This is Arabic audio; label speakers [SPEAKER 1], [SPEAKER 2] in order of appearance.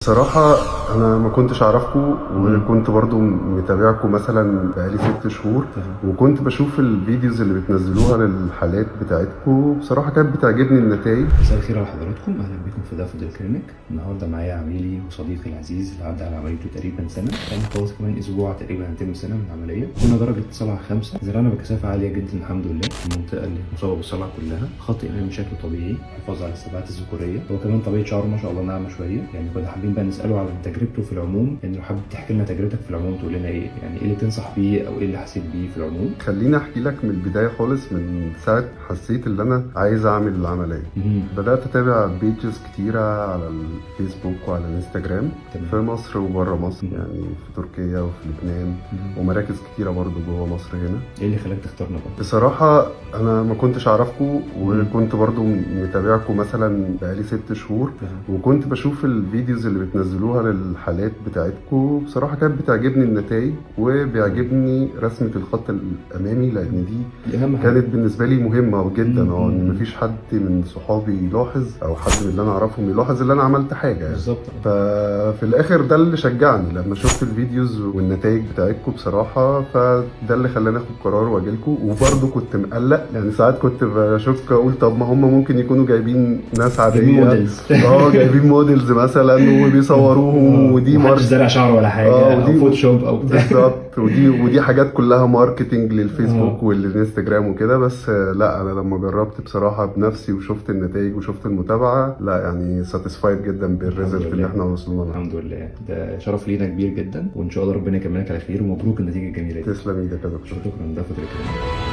[SPEAKER 1] بصراحة أنا ما كنتش أعرفكم وكنت برضو متابعكم مثلا بقالي 6 شهور، وكنت بشوف الفيديوز اللي بتنزلوها للحالات بتاعتكم. بصراحة كانت بتعجبني النتائج.
[SPEAKER 2] مساء الخير على حضراتكم، اهلا بكم في دافود الكلينيك. النهارده معايا عميلي وصديقي العزيز اللي عدى على عمليته تقريبا سنه، يعني خلاص كمان اسبوع تقريبا هنتم سنه من العمليه. كنا درجه صلع 5، زرعنا بكثافه عاليه جدا الحمد لله في المنطقه اللي مصابه بالصلع كلها. خط امام بشكل طبيعي، حفاظ على الثبات الذكوريه. هو كمان طبيعه شعره ما شاء الله ناعمه شويه. يعني كنا حابين بقى نساله على تجربته في العموم، يعني لو حابب تحكي لنا تجربتك في العموم تقول لنا ايه، يعني ايه اللي تنصح بيه او ايه اللي حسيت بيه في العموم.
[SPEAKER 1] خليني أحكي لك من البداية خالص، من ساعة حسيت إن أنا عايز أعمل العملية. بدأت أتابع بيجز كتيرة على الفيسبوك وعلى الانستجرام في مصر وبره مصر، يعني في تركيا وفي لبنان ومراكز كتيرة برضو جوه مصر هنا.
[SPEAKER 2] ايه اللي خلاك تختارنا بقى؟
[SPEAKER 1] بصراحة أنا ما كنتش أعرفكم وكنت برضو متابعكم مثلا بقالي 6 شهور، وكنت بشوف الفيديوز اللي بتنزلوها للحالات بتاعتكم. بصراحة كانت بتعجبني النتائج وبيعجبني رسمة الخط الأمامي، لأن دي
[SPEAKER 2] اهم حاجه
[SPEAKER 1] كانت بالنسبة لي مهمة جدا. إن مفيش حد من صحابي يلاحظ أو حد من اللي أنا أعرفهم يلاحظ إن أنا عملت حاجة يعني.
[SPEAKER 2] بالظبط.
[SPEAKER 1] ففي الآخر ده اللي شجعني لما شفت الفيديوز والنتائج بتاعتكم بصراحة، فده اللي خلاني آخد قرار وأجيلكم. وبرضه كنت مقلق، يعني ساعات كنت بشك أقول طب ما هم ممكن يكونوا جايبين ناس عادية، جايبين موديلز مثلا وبيصوروهم، ودي
[SPEAKER 2] محدش زرع شعر ولا حاجه او فوتوشوب او بتاع.
[SPEAKER 1] بالظبط. ودي حاجات كلها ماركتينج للفيسبوك والانستجرام وكده. بس لا، انا لما جربت بصراحه بنفسي وشفت النتائج وشفت المتابعه، لا يعني ساتيسفايد جدا بالريزلت اللي احنا وصلنا له.
[SPEAKER 2] الحمد لله، ده شرف لينا كبير جدا، وان شاء الله ربنا يكملك على خير، ومبروك النتيجه الجميله دي.
[SPEAKER 1] تسلم ايدك يا دكتور.
[SPEAKER 2] شكرا، ده فتره كده.